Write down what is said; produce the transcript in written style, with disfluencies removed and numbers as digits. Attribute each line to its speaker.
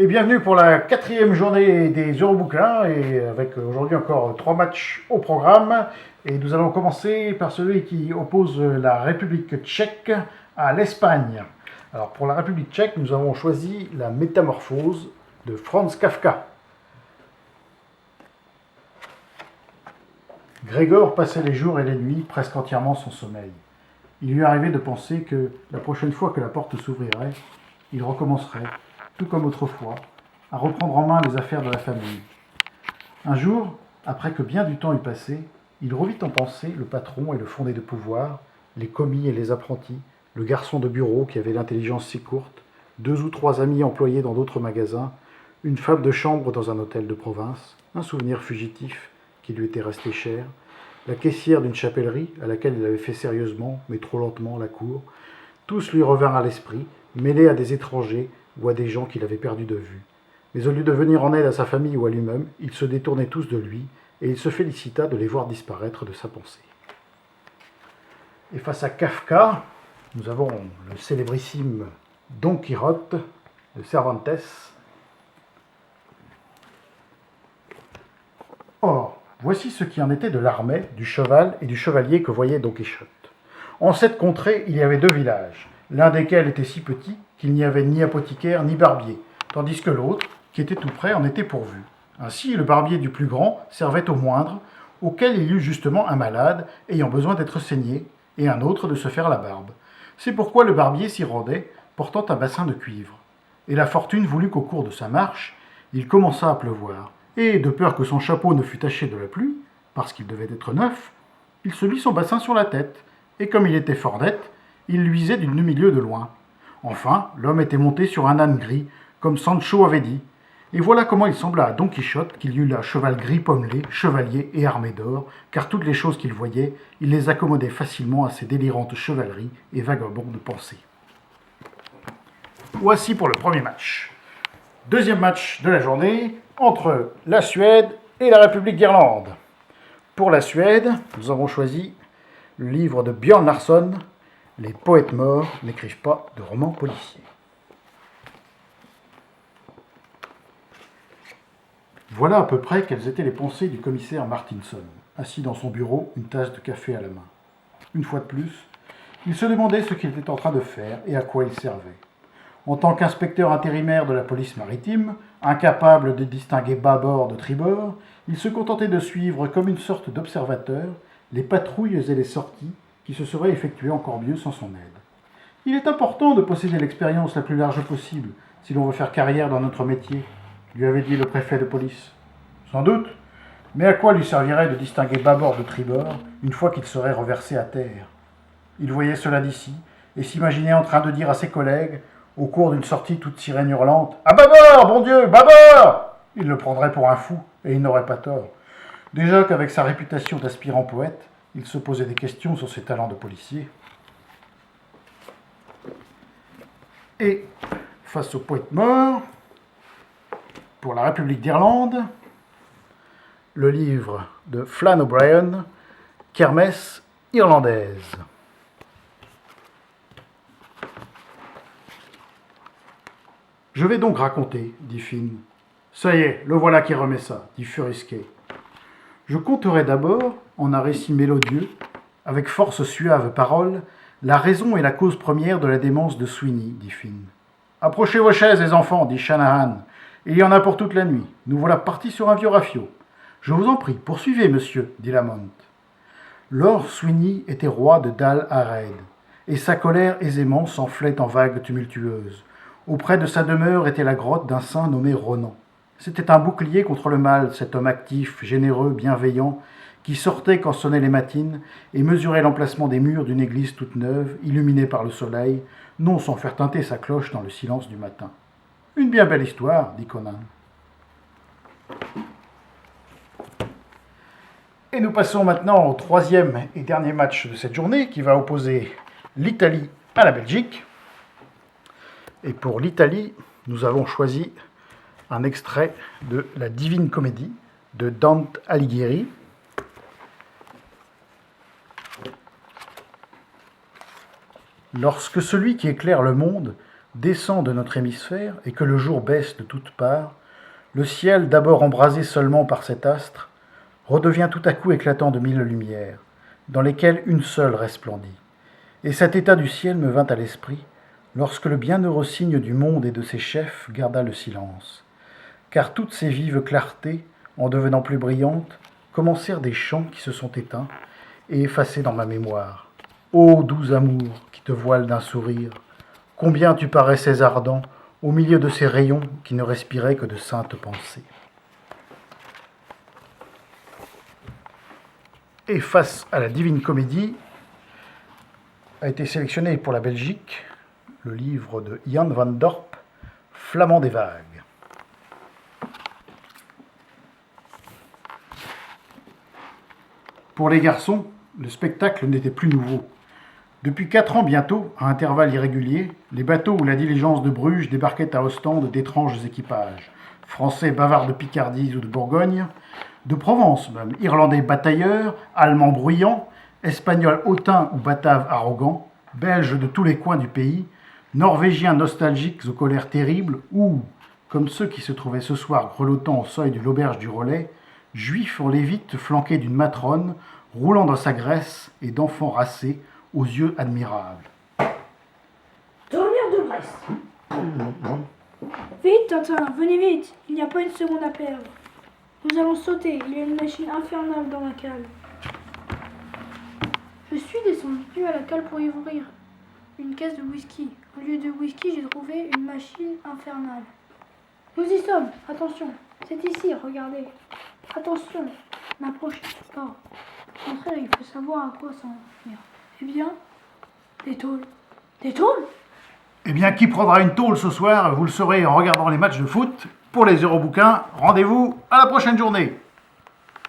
Speaker 1: Et bienvenue pour la 4e journée des Eurobouquins, et avec aujourd'hui encore 3 matchs au programme. Et nous allons commencer par celui qui oppose la République tchèque à l'Espagne. Alors pour la République tchèque, nous avons choisi La Métamorphose de Franz Kafka. Grégor passait les jours et les nuits presque entièrement sans sommeil. Il lui arrivait de penser que la prochaine fois que la porte s'ouvrirait, il recommencerait, tout comme autrefois, à reprendre en main les affaires de la famille. Un jour, après que bien du temps eut passé, il revit en pensée le patron et le fondé de pouvoir, les commis et les apprentis, le garçon de bureau qui avait l'intelligence si courte, 2 ou 3 amis employés dans d'autres magasins, une femme de chambre dans un hôtel de province, un souvenir fugitif qui lui était resté cher, la caissière d'une chapellerie à laquelle il avait fait sérieusement, mais trop lentement, la cour. Tous lui revinrent à l'esprit, mêlés à des étrangers ou à des gens qu'il avait perdus de vue. Mais au lieu de venir en aide à sa famille ou à lui-même, ils se détournaient tous de lui, et il se félicita de les voir disparaître de sa pensée. Et face à Kafka, nous avons le célébrissime Don Quichotte de Cervantes. Or, voici ce qui en était de l'armée, du cheval et du chevalier que voyait Don Quichotte. En cette contrée, il y avait 2 villages, l'un desquels était si petit qu'il n'y avait ni apothicaire ni barbier, tandis que l'autre, qui était tout près, en était pourvu. Ainsi, le barbier du plus grand servait au moindre, auquel il y eut justement un malade ayant besoin d'être saigné, et un autre de se faire la barbe. C'est pourquoi le barbier s'y rendait, portant un bassin de cuivre. Et la fortune voulut qu'au cours de sa marche, il commença à pleuvoir, et de peur que son chapeau ne fût taché de la pluie, parce qu'il devait être neuf, il se mit son bassin sur la tête, et comme il était fort net, il luisait du milieu de loin. Enfin, l'homme était monté sur un âne gris, comme Sancho avait dit, et voilà comment il sembla à Don Quichotte qu'il y eut là cheval gris pommelé, chevalier et armé d'or, car toutes les choses qu'il voyait, il les accommodait facilement à ses délirantes chevaleries et vagabondes pensées. Voici pour le premier match. Deuxième match de la journée, entre la Suède et la République d'Irlande. Pour la Suède, nous avons choisi le livre de Björn Larsson, Les poètes morts n'écrivent pas de romans policiers. Voilà à peu près quelles étaient les pensées du commissaire Martinson, assis dans son bureau, une tasse de café à la main. Une fois de plus, il se demandait ce qu'il était en train de faire et à quoi il servait. En tant qu'inspecteur intérimaire de la police maritime, incapable de distinguer bâbord de tribord, il se contentait de suivre comme une sorte d'observateur les patrouilles et les sorties qui se seraient effectuées encore mieux sans son aide. Il est important de posséder l'expérience la plus large possible si l'on veut faire carrière dans notre métier, lui avait dit le préfet de police. Sans doute, mais à quoi lui servirait de distinguer bâbord de tribord une fois qu'il serait reversé à terre? Il voyait cela d'ici et s'imaginait en train de dire à ses collègues, au cours d'une sortie toute sirène hurlante, « À bâbord, bon Dieu, bâbord !» Il le prendrait pour un fou, et il n'aurait pas tort. Déjà qu'avec sa réputation d'aspirant poète, il se posait des questions sur ses talents de policier. Et, face au poète mort, pour la République d'Irlande, le livre de Flann O'Brien, Kermesse irlandaise. Je vais donc raconter, dit Finn. Ça y est, le voilà qui remet ça, dit Furisquet. Je conterai d'abord, en un récit mélodieux, avec force suave parole, la raison et la cause première de la démence de Sweeney, dit Finn. Approchez vos chaises, les enfants, dit Shanahan. Il y en a pour toute la nuit. Nous voilà partis sur un vieux rafio. Je vous en prie, poursuivez, monsieur, dit Lamont. Lord Sweeney était roi de Dal Ared, et sa colère aisément s'enflait en vagues tumultueuses. Auprès de sa demeure était la grotte d'un saint nommé Ronan. C'était un bouclier contre le mal, cet homme actif, généreux, bienveillant, qui sortait quand sonnaient les matines et mesurait l'emplacement des murs d'une église toute neuve, illuminée par le soleil, non sans faire tinter sa cloche dans le silence du matin. Une bien belle histoire, dit Conan. Et nous passons maintenant au 3e et dernier match de cette journée, qui va opposer l'Italie à la Belgique. Et pour l'Italie, nous avons choisi un extrait de la Divine Comédie de Dante Alighieri. Lorsque celui qui éclaire le monde descend de notre hémisphère et que le jour baisse de toutes parts, le ciel, d'abord embrasé seulement par cet astre, redevient tout à coup éclatant de 1000 lumières, dans lesquelles une seule resplendit. Et cet état du ciel me vint à l'esprit, lorsque le bienheureux signe du monde et de ses chefs garda le silence. Car toutes ces vives clartés, en devenant plus brillantes, commencèrent des chants qui se sont éteints et effacés dans ma mémoire. Ô doux amour qui te voile d'un sourire, combien tu paraissais ardent au milieu de ces rayons qui ne respiraient que de saintes pensées. Et face à la Divine Comédie, a été sélectionné pour la Belgique le livre de Jan van Dorp, Flamand des vagues. Pour les garçons, le spectacle n'était plus nouveau. Depuis 4 ans bientôt, à intervalles irréguliers, les bateaux ou la diligence de Bruges débarquaient à Ostende d'étranges équipages, français bavards de Picardie ou de Bourgogne, de Provence même, irlandais batailleurs, allemands bruyants, espagnols hautains ou bataves arrogants, belges de tous les coins du pays, norvégiens nostalgiques aux colères terribles, ou, comme ceux qui se trouvaient ce soir grelottant au seuil de l'auberge du Relais, juifs en lévite flanqués d'une matrone, roulant dans sa graisse et d'enfants racés, aux yeux admirables.
Speaker 2: Tournure de Brest. Vite, Tintin, venez vite, il n'y a pas une seconde à perdre. Nous allons sauter, il y a une machine infernale dans la cale. Je suis descendu à la cale pour y ouvrir une caisse de whisky. Au lieu de whisky, j'ai trouvé une machine infernale. Nous y sommes, attention, c'est ici, regardez. Attention, n'approchez pas. Au contraire, il faut savoir à quoi s'en tenir. Eh bien, des tôles. Des tôles ?
Speaker 1: Eh bien, qui prendra une tôle ce soir, vous le saurez en regardant les matchs de foot. Pour les Eurobouquins, rendez-vous à la prochaine journée.